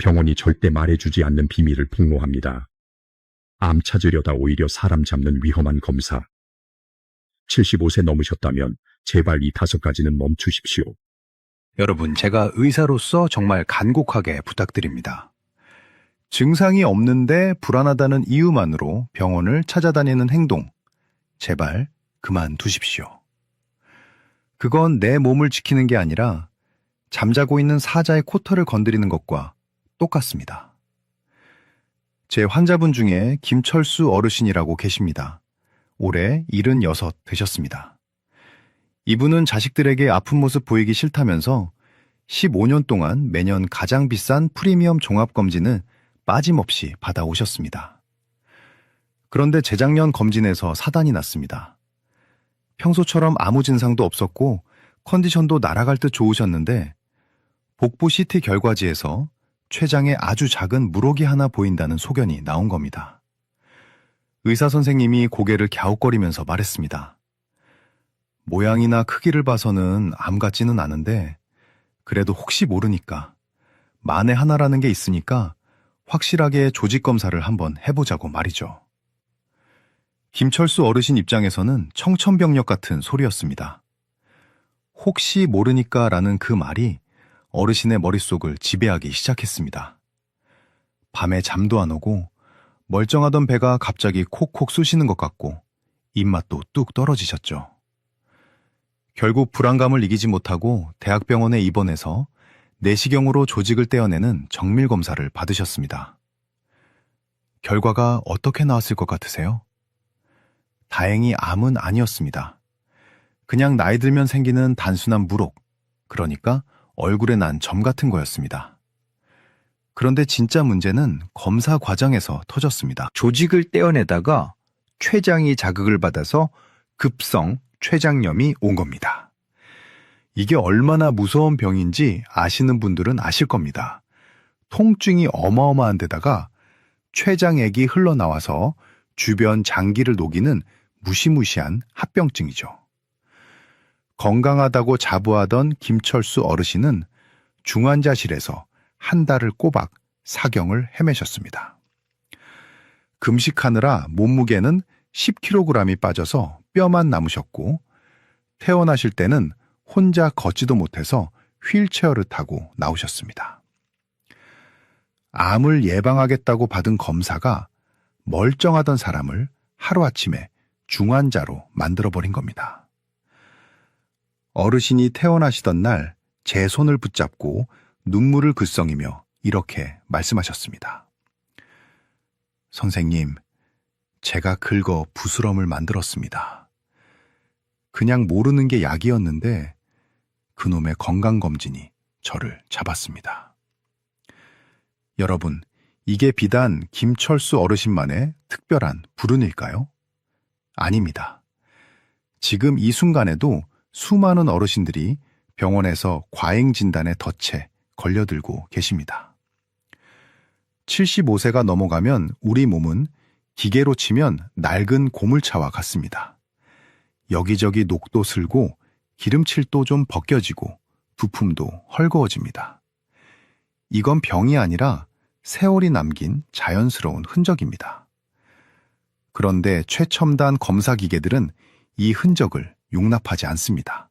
병원이 절대 말해주지 않는 비밀을 폭로합니다. 암 찾으려다 오히려 사람 잡는 위험한 검사. 75세 넘으셨다면 제발 이 5가지는 멈추십시오. 여러분, 제가 의사로서 정말 간곡하게 부탁드립니다. 증상이 없는데 불안하다는 이유만으로 병원을 찾아다니는 행동, 제발 그만두십시오. 그건 내 몸을 지키는 게 아니라 잠자고 있는 사자의 코털을 건드리는 것과 똑같습니다. 제 환자분 중에 김철수 어르신이라고 계십니다. 올해 76 되셨습니다. 이분은 자식들에게 아픈 모습 보이기 싫다면서 15년 동안 매년 가장 비싼 프리미엄 종합검진을 빠짐없이 받아오셨습니다. 그런데 재작년 검진에서 사단이 났습니다. 평소처럼 아무 증상도 없었고 컨디션도 날아갈 듯 좋으셨는데 복부 CT 결과지에서 췌장에 아주 작은 물혹이 하나 보인다는 소견이 나온 겁니다. 의사 선생님이 고개를 갸웃거리면서 말했습니다. 모양이나 크기를 봐서는 암 같지는 않은데 그래도 혹시 모르니까 만에 하나라는 게 있으니까 확실하게 조직검사를 한번 해보자고 말이죠. 김철수 어르신 입장에서는 청천벽력 같은 소리였습니다. 혹시 모르니까 라는 그 말이 어르신의 머릿속을 지배하기 시작했습니다. 밤에 잠도 안 오고 멀쩡하던 배가 갑자기 콕콕 쑤시는 것 같고 입맛도 뚝 떨어지셨죠. 결국 불안감을 이기지 못하고 대학병원에 입원해서 내시경으로 조직을 떼어내는 정밀검사를 받으셨습니다. 결과가 어떻게 나왔을 것 같으세요? 다행히 암은 아니었습니다. 그냥 나이 들면 생기는 단순한 물혹, 그러니까 얼굴에 난 점 같은 거였습니다. 그런데 진짜 문제는 검사 과정에서 터졌습니다. 조직을 떼어내다가 췌장이 자극을 받아서 급성 췌장염이 온 겁니다. 이게 얼마나 무서운 병인지 아시는 분들은 아실 겁니다. 통증이 어마어마한 데다가 췌장액이 흘러나와서 주변 장기를 녹이는 무시무시한 합병증이죠. 건강하다고 자부하던 김철수 어르신은 중환자실에서 한 달을 꼬박 사경을 헤매셨습니다. 금식하느라 몸무게는 10kg이 빠져서 뼈만 남으셨고 퇴원하실 때는 혼자 걷지도 못해서 휠체어를 타고 나오셨습니다. 암을 예방하겠다고 받은 검사가 멀쩡하던 사람을 하루아침에 중환자로 만들어버린 겁니다. 어르신이 퇴원하시던 날 제 손을 붙잡고 눈물을 글썽이며 이렇게 말씀하셨습니다. 선생님, 제가 긁어 부스럼을 만들었습니다. 그냥 모르는 게 약이었는데 그놈의 건강검진이 저를 잡았습니다. 여러분, 이게 비단 김철수 어르신만의 특별한 불운일까요? 아닙니다. 지금 이 순간에도 수많은 어르신들이 병원에서 과잉 진단에 덫에 걸려들고 계십니다. 75세가 넘어가면 우리 몸은 기계로 치면 낡은 고물차와 같습니다. 여기저기 녹도 슬고 기름칠도 좀 벗겨지고 부품도 헐거워집니다. 이건 병이 아니라 세월이 남긴 자연스러운 흔적입니다. 그런데 최첨단 검사 기계들은 이 흔적을 용납하지 않습니다.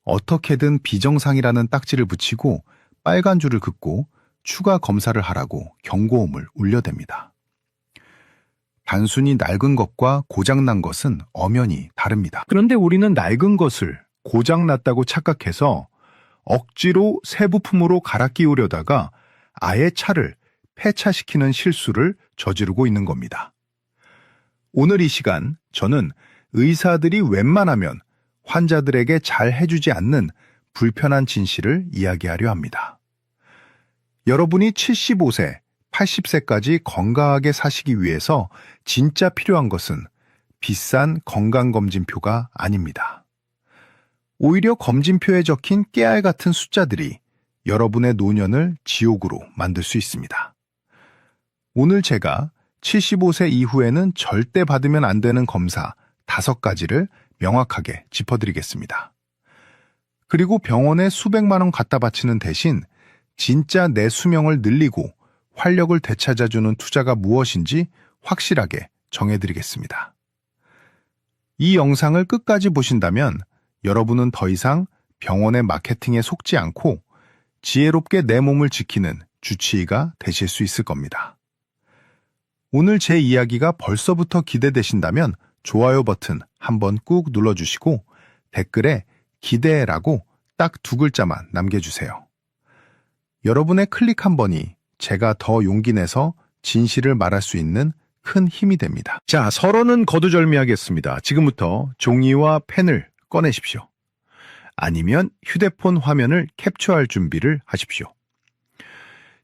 어떻게든 비정상이라는 딱지를 붙이고 빨간 줄을 긋고 추가 검사를 하라고 경고음을 울려댑니다. 단순히 낡은 것과 고장난 것은 엄연히 다릅니다. 그런데 우리는 낡은 것을 고장났다고 착각해서 억지로 새 부품으로 갈아 끼우려다가 아예 차를 폐차시키는 실수를 저지르고 있는 겁니다. 오늘 이 시간 저는 의사들이 웬만하면 환자들에게 잘 해주지 않는 불편한 진실을 이야기하려 합니다. 여러분이 75세, 80세까지 건강하게 사시기 위해서 진짜 필요한 것은 비싼 건강검진표가 아닙니다. 오히려 검진표에 적힌 깨알 같은 숫자들이 여러분의 노년을 지옥으로 만들 수 있습니다. 오늘 제가 75세 이후에는 절대 받으면 안 되는 검사 5가지를 명확하게 짚어드리겠습니다. 그리고 병원에 수백만 원 갖다 바치는 대신 진짜 내 수명을 늘리고 활력을 되찾아주는 투자가 무엇인지 확실하게 정해드리겠습니다. 이 영상을 끝까지 보신다면 여러분은 더 이상 병원의 마케팅에 속지 않고 지혜롭게 내 몸을 지키는 주치의가 되실 수 있을 겁니다. 오늘 제 이야기가 벌써부터 기대되신다면 좋아요 버튼 한번 꾹 눌러주시고 댓글에 기대라고 딱 2글자만 남겨주세요. 여러분의 클릭 한 번이 제가 더 용기 내서 진실을 말할 수 있는 큰 힘이 됩니다. 자, 서론은 거두절미하겠습니다. 지금부터 종이와 펜을 꺼내십시오. 아니면 휴대폰 화면을 캡처할 준비를 하십시오.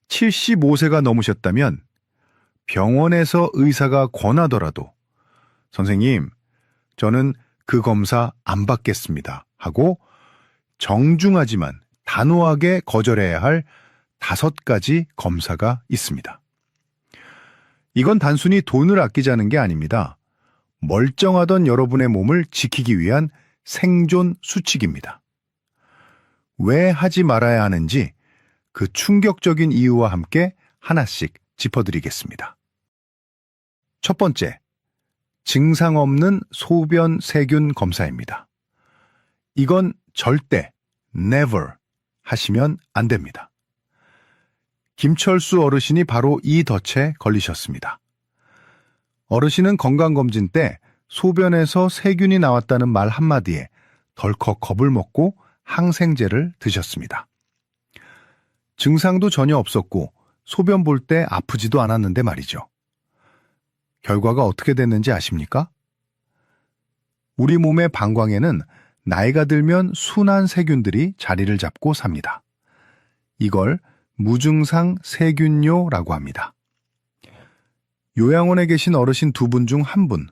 75세가 넘으셨다면 병원에서 의사가 권하더라도 선생님, 저는 그 검사 안 받겠습니다 하고 정중하지만 단호하게 거절해야 할 5가지 검사가 있습니다. 이건 단순히 돈을 아끼자는 게 아닙니다. 멀쩡하던 여러분의 몸을 지키기 위한 생존 수칙입니다. 왜 하지 말아야 하는지 그 충격적인 이유와 함께 하나씩 짚어드리겠습니다. 첫 번째, 증상 없는 소변 세균 검사입니다. 이건 절대, never 하시면 안 됩니다. 김철수 어르신이 바로 이 덫에 걸리셨습니다. 어르신은 건강검진 때 소변에서 세균이 나왔다는 말 한마디에 덜컥 겁을 먹고 항생제를 드셨습니다. 증상도 전혀 없었고 소변 볼 때 아프지도 않았는데 말이죠. 결과가 어떻게 됐는지 아십니까? 우리 몸의 방광에는 나이가 들면 순한 세균들이 자리를 잡고 삽니다. 이걸 무증상 세균뇨라고 합니다. 요양원에 계신 어르신 2분 중 1분,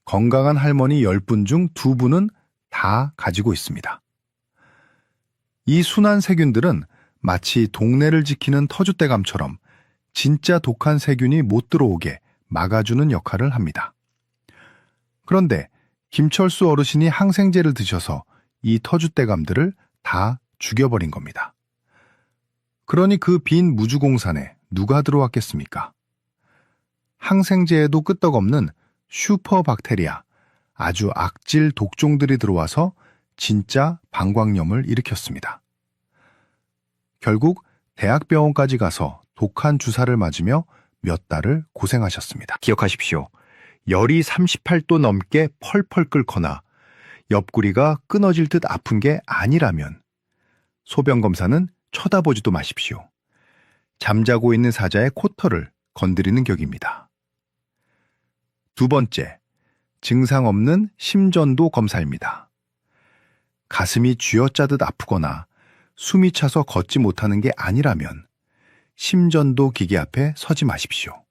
건강한 할머니 10분 중 2분은 다 가지고 있습니다. 이 순한 세균들은 마치 동네를 지키는 터줏대감처럼 진짜 독한 세균이 못 들어오게 막아주는 역할을 합니다. 그런데 김철수 어르신이 항생제를 드셔서 이 터줏대감들을 다 죽여버린 겁니다. 그러니 그 빈 무주공산에 누가 들어왔겠습니까? 항생제에도 끄떡없는 슈퍼박테리아, 아주 악질 독종들이 들어와서 진짜 방광염을 일으켰습니다. 결국 대학병원까지 가서 독한 주사를 맞으며 몇 달을 고생하셨습니다. 기억하십시오. 열이 38도 넘게 펄펄 끓거나 옆구리가 끊어질 듯 아픈 게 아니라면 소변 검사는 쳐다보지도 마십시오. 잠자고 있는 사자의 코털을 건드리는 격입니다. 2번째, 증상 없는 심전도 검사입니다. 가슴이 쥐어짜듯 아프거나 숨이 차서 걷지 못하는 게 아니라면 심전도 기계 앞에 서지 마십시오.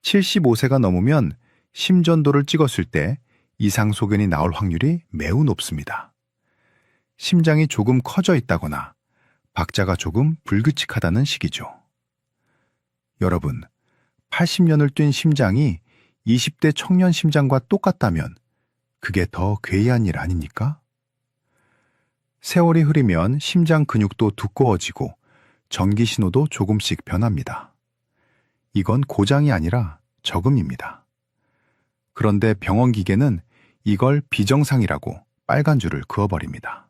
75세가 넘으면 심전도를 찍었을 때 이상 소견이 나올 확률이 매우 높습니다. 심장이 조금 커져 있다거나 박자가 조금 불규칙하다는 식이죠. 여러분, 80년을 뛴 심장이 20대 청년 심장과 똑같다면 그게 더 괴이한 일 아닙니까? 세월이 흐르면 심장 근육도 두꺼워지고 전기 신호도 조금씩 변합니다. 이건 고장이 아니라 적응입니다. 그런데 병원 기계는 이걸 비정상이라고 빨간 줄을 그어버립니다.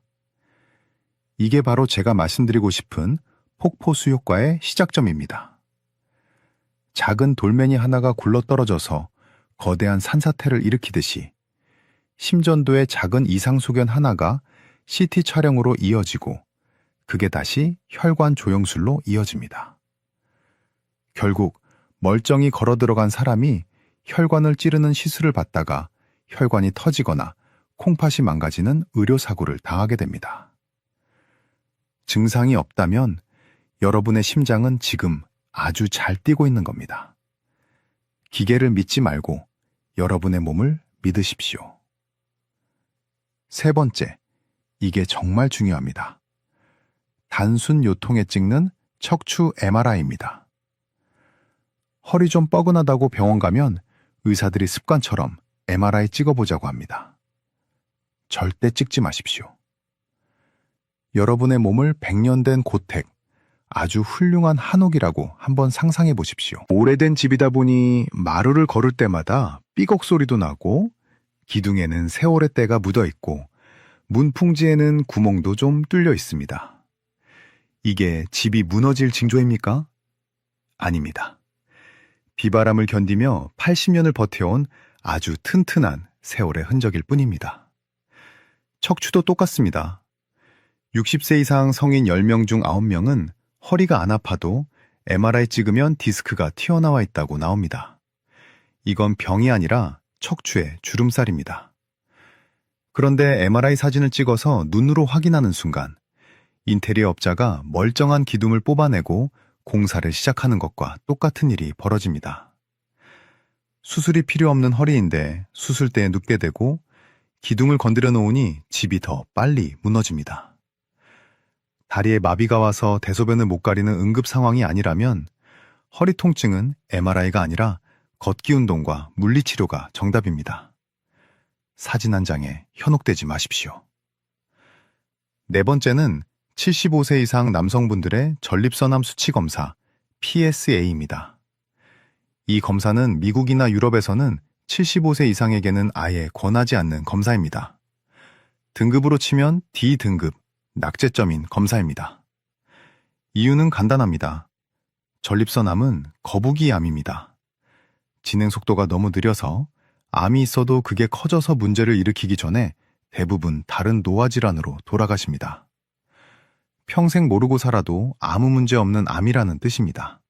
이게 바로 제가 말씀드리고 싶은 폭포수 효과의 시작점입니다. 작은 돌멩이 하나가 굴러떨어져서 거대한 산사태를 일으키듯이 심전도의 작은 이상소견 하나가 CT 촬영으로 이어지고 그게 다시 혈관 조영술로 이어집니다. 결국 멀쩡히 걸어 들어간 사람이 혈관을 찌르는 시술을 받다가 혈관이 터지거나 콩팥이 망가지는 의료사고를 당하게 됩니다. 증상이 없다면 여러분의 심장은 지금 아주 잘 뛰고 있는 겁니다. 기계를 믿지 말고 여러분의 몸을 믿으십시오. 3번째, 이게 정말 중요합니다. 단순 요통에 찍는 척추 MRI입니다. 허리 좀 뻐근하다고 병원 가면 의사들이 습관처럼 MRI 찍어보자고 합니다. 절대 찍지 마십시오. 여러분의 몸을 100년 된 고택, 아주 훌륭한 한옥이라고 한번 상상해 보십시오. 오래된 집이다 보니 마루를 걸을 때마다 삐걱 소리도 나고 기둥에는 세월의 때가 묻어 있고 문풍지에는 구멍도 좀 뚫려 있습니다. 이게 집이 무너질 징조입니까? 아닙니다. 비바람을 견디며 80년을 버텨온 아주 튼튼한 세월의 흔적일 뿐입니다. 척추도 똑같습니다. 60세 이상 성인 10명 중 9명은 허리가 안 아파도 MRI 찍으면 디스크가 튀어나와 있다고 나옵니다. 이건 병이 아니라 척추의 주름살입니다. 그런데 MRI 사진을 찍어서 눈으로 확인하는 순간 인테리어 업자가 멀쩡한 기둥을 뽑아내고 공사를 시작하는 것과 똑같은 일이 벌어집니다. 수술이 필요 없는 허리인데 수술대에 눕게 되고 기둥을 건드려 놓으니 집이 더 빨리 무너집니다. 다리에 마비가 와서 대소변을 못 가리는 응급 상황이 아니라면 허리 통증은 MRI가 아니라 걷기 운동과 물리치료가 정답입니다. 사진 한 장에 현혹되지 마십시오. 네 번째는 75세 이상 남성분들의 전립선암 수치 검사 PSA입니다. 이 검사는 미국이나 유럽에서는 75세 이상에게는 아예 권하지 않는 검사입니다. 등급으로 치면 D등급, 낙제점인 검사입니다. 이유는 간단합니다. 전립선암은 거북이 암입니다. 진행 속도가 너무 느려서 암이 있어도 그게 커져서 문제를 일으키기 전에 대부분 다른 노화 질환으로 돌아가십니다. 평생 모르고 살아도 아무 문제 없는 암이라는 뜻입니다.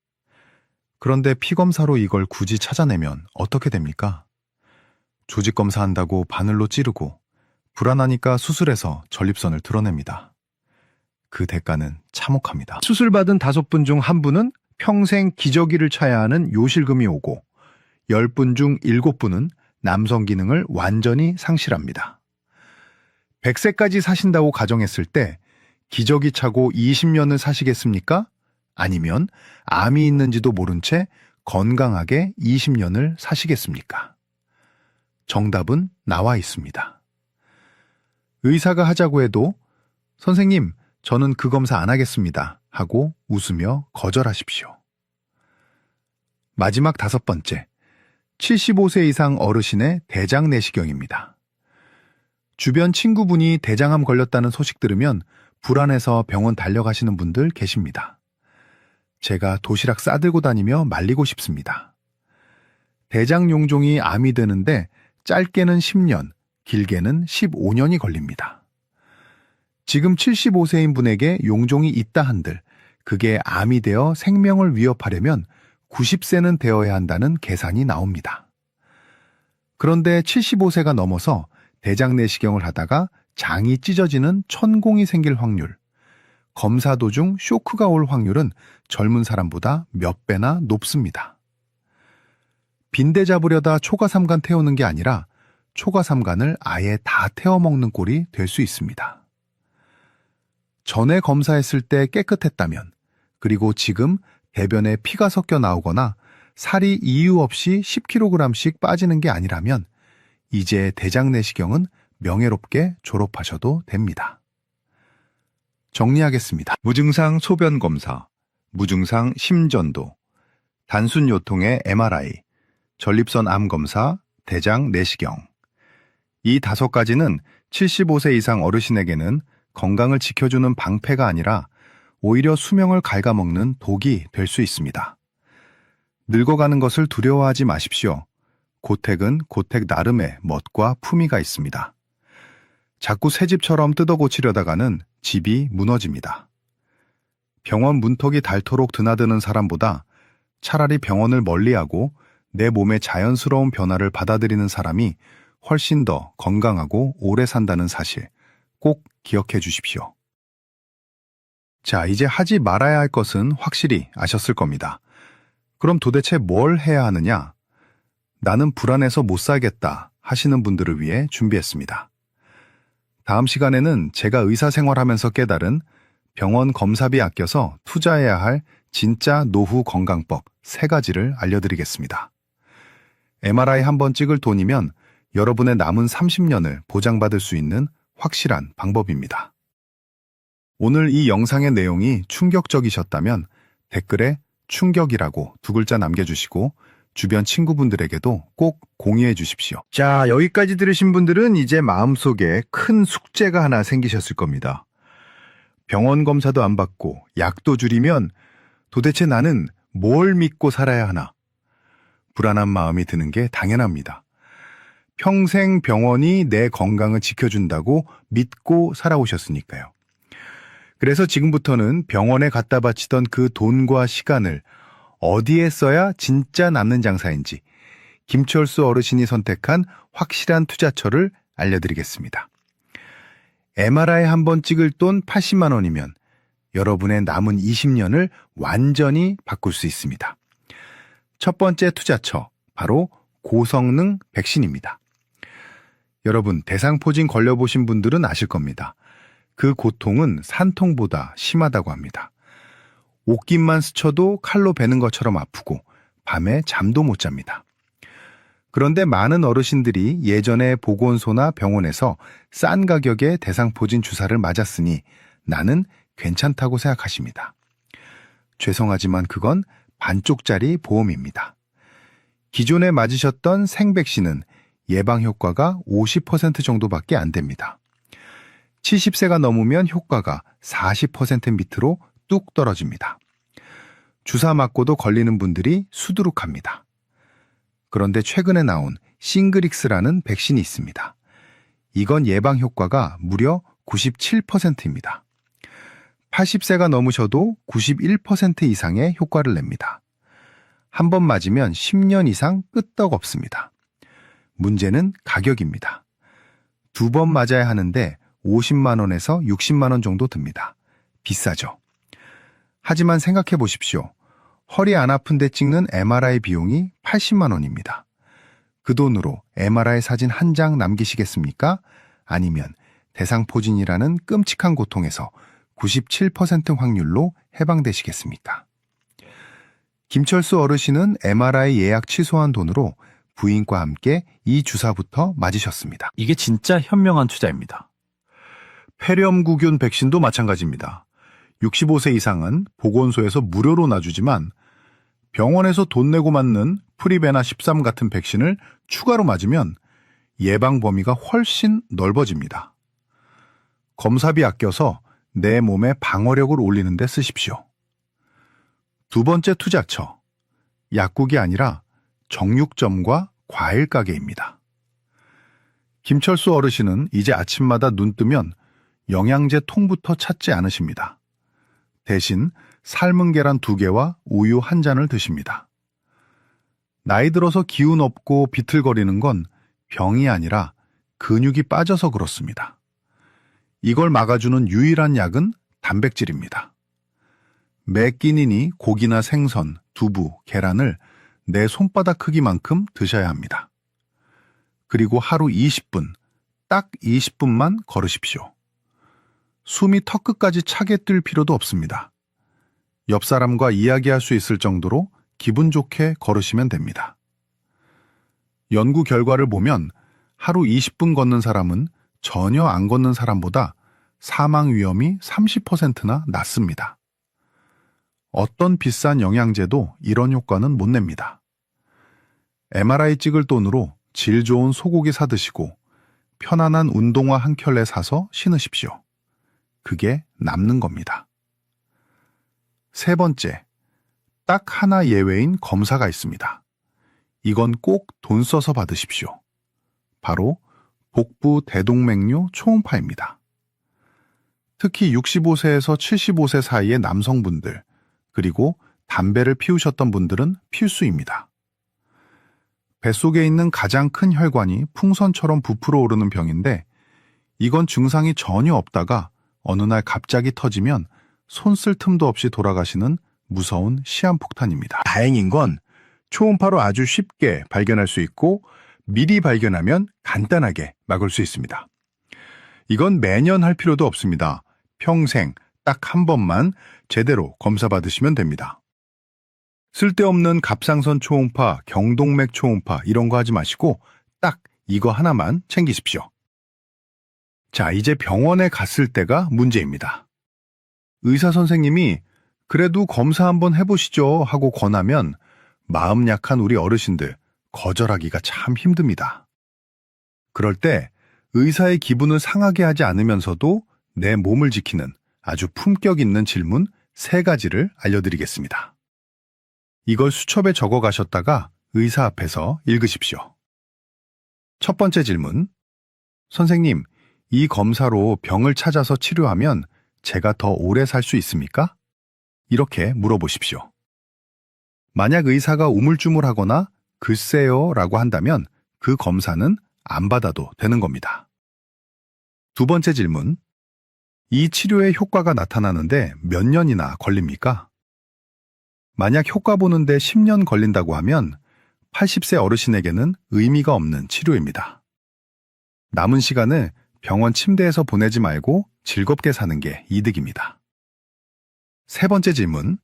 그런데 피검사로 이걸 굳이 찾아내면 어떻게 됩니까? 조직 검사한다고 바늘로 찌르고 불안하니까 수술해서 전립선을 드러냅니다. 그 대가는 참혹합니다. 수술받은 5분 중 1분은 평생 기저귀를 차야 하는 요실금이 오고 10분 중 7분은 남성 기능을 완전히 상실합니다. 100세까지 사신다고 가정했을 때 기저귀 차고 20년을 사시겠습니까? 아니면 암이 있는지도 모른 채 건강하게 20년을 사시겠습니까? 정답은 나와 있습니다. 의사가 하자고 해도 선생님, 저는 그 검사 안 하겠습니다 하고 웃으며 거절하십시오. 마지막 5번째, 75세 이상 어르신의 대장 내시경입니다. 주변 친구분이 대장암 걸렸다는 소식 들으면 불안해서 병원 달려가시는 분들 계십니다. 제가 도시락 싸들고 다니며 말리고 싶습니다. 대장 용종이 암이 되는데 짧게는 10년, 길게는 15년이 걸립니다. 지금 75세인 분에게 용종이 있다 한들 그게 암이 되어 생명을 위협하려면 90세는 되어야 한다는 계산이 나옵니다. 그런데 75세가 넘어서 대장 내시경을 하다가 장이 찢어지는 천공이 생길 확률, 검사 도중 쇼크가 올 확률은 젊은 사람보다 몇 배나 높습니다. 빈대 잡으려다 초가삼간 태우는 게 아니라 초가삼간을 아예 다 태워먹는 꼴이 될 수 있습니다. 전에 검사했을 때 깨끗했다면, 그리고 지금 대변에 피가 섞여 나오거나 살이 이유 없이 10kg씩 빠지는 게 아니라면 이제 대장 내시경은 명예롭게 졸업하셔도 됩니다. 정리하겠습니다. 무증상 소변 검사, 무증상 심전도, 단순 요통의 MRI, 전립선 암 검사, 대장 내시경. 이 5가지는 75세 이상 어르신에게는 건강을 지켜주는 방패가 아니라 오히려 수명을 갉아먹는 독이 될 수 있습니다. 늙어가는 것을 두려워하지 마십시오. 고택은 고택 나름의 멋과 품위가 있습니다. 자꾸 새 집처럼 뜯어 고치려다가는 집이 무너집니다. 병원 문턱이 닳도록 드나드는 사람보다 차라리 병원을 멀리하고 내 몸의 자연스러운 변화를 받아들이는 사람이 훨씬 더 건강하고 오래 산다는 사실 꼭 기억해 주십시오. 자, 이제 하지 말아야 할 것은 확실히 아셨을 겁니다. 그럼 도대체 뭘 해야 하느냐? 나는 불안해서 못 살겠다 하시는 분들을 위해 준비했습니다. 다음 시간에는 제가 의사 생활하면서 깨달은 병원 검사비 아껴서 투자해야 할 진짜 노후 건강법 3가지를 알려드리겠습니다. MRI 한번 찍을 돈이면 여러분의 남은 30년을 보장받을 수 있는 확실한 방법입니다. 오늘 이 영상의 내용이 충격적이셨다면 댓글에 충격이라고 2글자 남겨주시고 주변 친구분들에게도 꼭 공유해 주십시오. 자, 여기까지 들으신 분들은 이제 마음속에 큰 숙제가 하나 생기셨을 겁니다. 병원 검사도 안 받고 약도 줄이면 도대체 나는 뭘 믿고 살아야 하나? 불안한 마음이 드는 게 당연합니다. 평생 병원이 내 건강을 지켜준다고 믿고 살아오셨으니까요. 그래서 지금부터는 병원에 갖다 바치던 그 돈과 시간을 어디에 써야 진짜 남는 장사인지 김철수 어르신이 선택한 확실한 투자처를 알려드리겠습니다. MRI 한 번 찍을 돈 80만 원이면 여러분의 남은 20년을 완전히 바꿀 수 있습니다. 첫 번째 투자처, 바로 고성능 백신입니다. 여러분, 대상포진 걸려보신 분들은 아실 겁니다. 그 고통은 산통보다 심하다고 합니다. 옷깃만 스쳐도 칼로 베는 것처럼 아프고 밤에 잠도 못 잡니다. 그런데 많은 어르신들이 예전에 보건소나 병원에서 싼 가격에 대상포진 주사를 맞았으니 나는 괜찮다고 생각하십니다. 죄송하지만 그건 반쪽짜리 보험입니다. 기존에 맞으셨던 생백신은 예방 효과가 50% 정도밖에 안 됩니다. 70세가 넘으면 효과가 40% 밑으로 뚝 떨어집니다. 주사 맞고도 걸리는 분들이 수두룩합니다. 그런데 최근에 나온 싱그릭스라는 백신이 있습니다. 이건 예방 효과가 무려 97%입니다. 80세가 넘으셔도 91% 이상의 효과를 냅니다. 한 번 맞으면 10년 이상 끄떡없습니다. 문제는 가격입니다. 2번 맞아야 하는데 50만 원에서 60만 원 정도 듭니다. 비싸죠. 하지만 생각해 보십시오. 허리 안 아픈데 찍는 MRI 비용이 80만 원입니다. 그 돈으로 MRI 사진 한 장 남기시겠습니까? 아니면 대상포진이라는 끔찍한 고통에서 97% 확률로 해방되시겠습니까? 김철수 어르신은 MRI 예약 취소한 돈으로 부인과 함께 이 주사부터 맞으셨습니다. 이게 진짜 현명한 투자입니다. 폐렴구균 백신도 마찬가지입니다. 65세 이상은 보건소에서 무료로 놔주지만 병원에서 돈 내고 맞는 프리베나 13 같은 백신을 추가로 맞으면 예방 범위가 훨씬 넓어집니다. 검사비 아껴서 내 몸의 방어력을 올리는 데 쓰십시오. 2번째 투자처, 약국이 아니라 정육점과 과일 가게입니다. 김철수 어르신은 이제 아침마다 눈 뜨면 영양제 통부터 찾지 않으십니다. 대신 삶은 계란 2개와 우유 1잔을 드십니다. 나이 들어서 기운 없고 비틀거리는 건 병이 아니라 근육이 빠져서 그렇습니다. 이걸 막아주는 유일한 약은 단백질입니다. 매 끼니니 고기나 생선, 두부, 계란을 내 손바닥 크기만큼 드셔야 합니다. 그리고 하루 20분, 딱 20분만 걸으십시오. 숨이 턱끝까지 차게 뛸 필요도 없습니다. 옆 사람과 이야기할 수 있을 정도로 기분 좋게 걸으시면 됩니다. 연구 결과를 보면 하루 20분 걷는 사람은 전혀 안 걷는 사람보다 사망 위험이 30%나 낮습니다. 어떤 비싼 영양제도 이런 효과는 못 냅니다. MRI 찍을 돈으로 질 좋은 소고기 사 드시고 편안한 운동화 한 켤레 사서 신으십시오. 그게 남는 겁니다. 3번째, 딱 하나 예외인 검사가 있습니다. 이건 꼭 돈 써서 받으십시오. 바로 복부 대동맥류 초음파입니다. 특히 65세에서 75세 사이의 남성분들, 그리고 담배를 피우셨던 분들은 필수입니다. 뱃속에 있는 가장 큰 혈관이 풍선처럼 부풀어 오르는 병인데 이건 증상이 전혀 없다가 어느 날 갑자기 터지면 손 쓸 틈도 없이 돌아가시는 무서운 시한폭탄입니다. 다행인 건 초음파로 아주 쉽게 발견할 수 있고 미리 발견하면 간단하게 막을 수 있습니다. 이건 매년 할 필요도 없습니다. 평생 딱 한 번만 제대로 검사 받으시면 됩니다. 쓸데없는 갑상선 초음파, 경동맥 초음파 이런 거 하지 마시고 딱 이거 하나만 챙기십시오. 자, 이제 병원에 갔을 때가 문제입니다. 의사 선생님이 그래도 검사 한번 해보시죠 하고 권하면 마음 약한 우리 어르신들 거절하기가 참 힘듭니다. 그럴 때 의사의 기분을 상하게 하지 않으면서도 내 몸을 지키는 아주 품격 있는 질문 3가지를 알려드리겠습니다. 이걸 수첩에 적어 가셨다가 의사 앞에서 읽으십시오. 첫 번째 질문. 선생님, 이 검사로 병을 찾아서 치료하면 제가 더 오래 살 수 있습니까? 이렇게 물어보십시오. 만약 의사가 우물쭈물하거나 글쎄요 라고 한다면 그 검사는 안 받아도 되는 겁니다. 두 번째 질문. 이 치료의 효과가 나타나는데 몇 년이나 걸립니까? 만약 효과 보는데 10년 걸린다고 하면 80세 어르신에게는 의미가 없는 치료입니다. 남은 시간을 병원 침대에서 보내지 말고 즐겁게 사는 게 이득입니다. 세 번째 질문.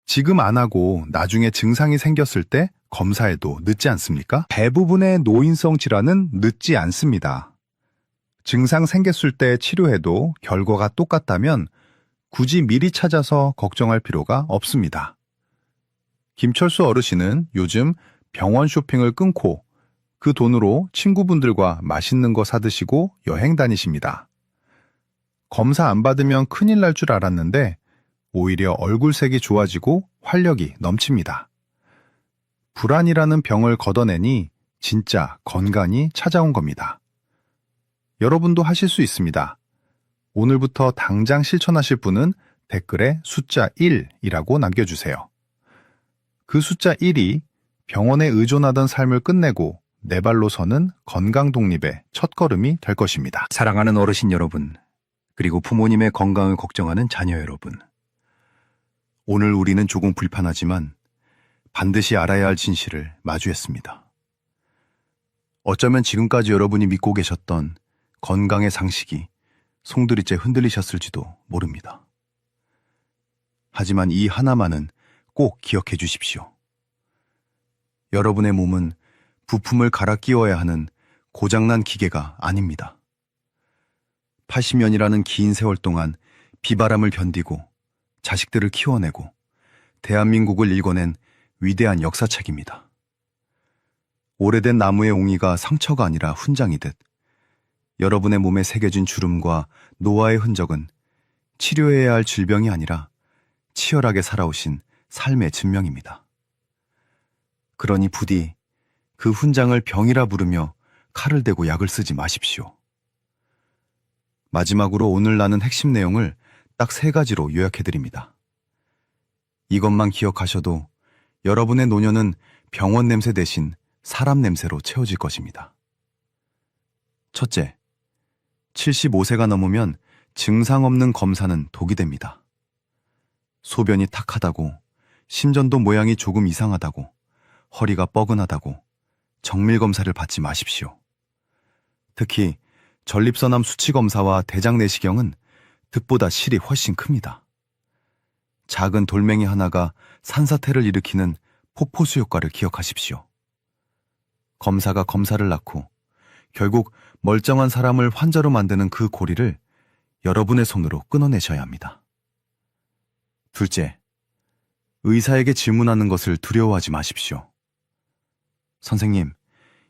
지금 안 하고 나중에 증상이 생겼을 때 검사해도 늦지 않습니까? 대부분의 노인성 질환은 늦지 않습니다. 증상 생겼을 때 치료해도 결과가 똑같다면 굳이 미리 찾아서 걱정할 필요가 없습니다. 김철수 어르신은 요즘 병원 쇼핑을 끊고 그 돈으로 친구분들과 맛있는 거 사드시고 여행 다니십니다. 검사 안 받으면 큰일 날 줄 알았는데 오히려 얼굴색이 좋아지고 활력이 넘칩니다. 불안이라는 병을 걷어내니 진짜 건강이 찾아온 겁니다. 여러분도 하실 수 있습니다. 오늘부터 당장 실천하실 분은 댓글에 숫자 1이라고 남겨주세요. 그 숫자 1이 병원에 의존하던 삶을 끝내고 내 발로 서는 건강 독립의 첫걸음이 될 것입니다. 사랑하는 어르신 여러분, 그리고 부모님의 건강을 걱정하는 자녀 여러분. 오늘 우리는 조금 불편하지만 반드시 알아야 할 진실을 마주했습니다. 어쩌면 지금까지 여러분이 믿고 계셨던 건강의 상식이 송두리째 흔들리셨을지도 모릅니다. 하지만 이 하나만은 꼭 기억해 주십시오. 여러분의 몸은 부품을 갈아 끼워야 하는 고장난 기계가 아닙니다. 80년이라는 긴 세월 동안 비바람을 견디고 자식들을 키워내고 대한민국을 일궈낸 위대한 역사책입니다. 오래된 나무의 옹이가 상처가 아니라 훈장이듯 여러분의 몸에 새겨진 주름과 노화의 흔적은 치료해야 할 질병이 아니라 치열하게 살아오신 삶의 증명입니다. 그러니 부디 그 훈장을 병이라 부르며 칼을 대고 약을 쓰지 마십시오. 마지막으로 오늘 나눈 핵심 내용을 딱 3가지로 요약해드립니다. 이것만 기억하셔도 여러분의 노년은 병원 냄새 대신 사람 냄새로 채워질 것입니다. 첫째, 75세가 넘으면 증상 없는 검사는 독이 됩니다. 소변이 탁하다고, 심전도 모양이 조금 이상하다고, 허리가 뻐근하다고 정밀검사를 받지 마십시오. 특히 전립선암 수치검사와 대장내시경은 득보다 실이 훨씬 큽니다. 작은 돌멩이 하나가 산사태를 일으키는 폭포수 효과를 기억하십시오. 검사가 검사를 낳고 결국 멀쩡한 사람을 환자로 만드는 그 고리를 여러분의 손으로 끊어내셔야 합니다. 둘째, 의사에게 질문하는 것을 두려워하지 마십시오. 선생님,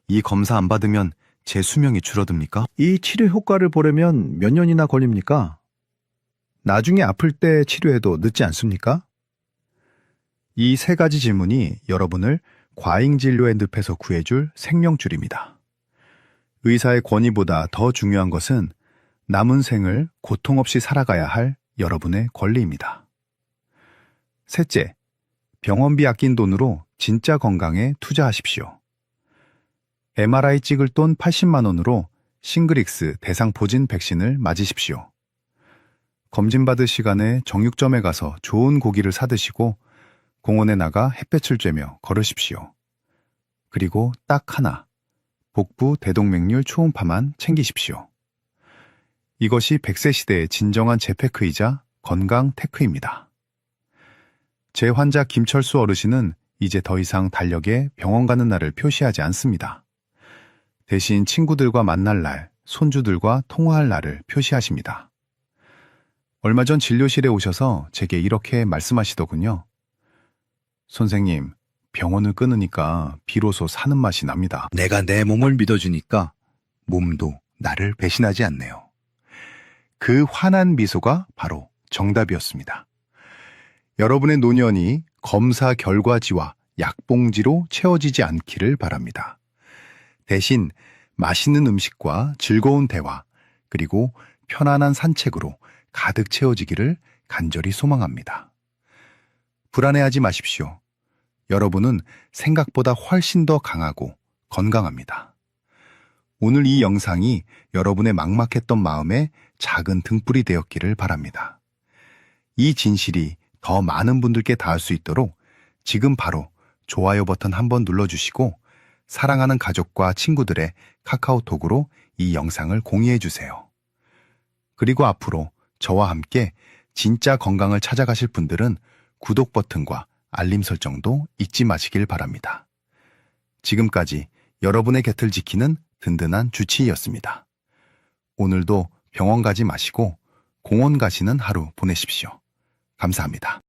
이 검사 안 받으면 제 수명이 줄어듭니까? 이 치료 효과를 보려면 몇 년이나 걸립니까? 나중에 아플 때 치료해도 늦지 않습니까? 이 3가지 질문이 여러분을 과잉진료의 늪에서 구해줄 생명줄입니다. 의사의 권위보다 더 중요한 것은 남은 생을 고통 없이 살아가야 할 여러분의 권리입니다. 셋째, 병원비 아낀 돈으로 진짜 건강에 투자하십시오. MRI 찍을 돈 80만 원으로 싱글익스 대상포진 백신을 맞으십시오. 검진받을 시간에 정육점에 가서 좋은 고기를 사드시고 공원에 나가 햇볕을 쬐며 걸으십시오. 그리고 딱 하나, 복부 대동맥류 초음파만 챙기십시오. 이것이 100세 시대의 진정한 재테크이자 건강 테크입니다. 제 환자 김철수 어르신은 이제 더 이상 달력에 병원 가는 날을 표시하지 않습니다. 대신 친구들과 만날 날, 손주들과 통화할 날을 표시하십니다. 얼마 전 진료실에 오셔서 제게 이렇게 말씀하시더군요. 선생님, 병원을 끊으니까 비로소 사는 맛이 납니다. 내가 내 몸을 믿어주니까 몸도 나를 배신하지 않네요. 그 환한 미소가 바로 정답이었습니다. 여러분의 노년이 검사 결과지와 약봉지로 채워지지 않기를 바랍니다. 대신 맛있는 음식과 즐거운 대화, 그리고 편안한 산책으로 가득 채워지기를 간절히 소망합니다. 불안해하지 마십시오. 여러분은 생각보다 훨씬 더 강하고 건강합니다. 오늘 이 영상이 여러분의 막막했던 마음에 작은 등불이 되었기를 바랍니다. 이 진실이 더 많은 분들께 닿을 수 있도록 지금 바로 좋아요 버튼 한번 눌러주시고 사랑하는 가족과 친구들의 카카오톡으로 이 영상을 공유해 주세요. 그리고 앞으로 저와 함께 진짜 건강을 찾아가실 분들은 구독 버튼과 알림 설정도 잊지 마시길 바랍니다. 지금까지 여러분의 곁을 지키는 든든한 주치의였습니다. 오늘도 병원 가지 마시고 공원 가시는 하루 보내십시오. 감사합니다.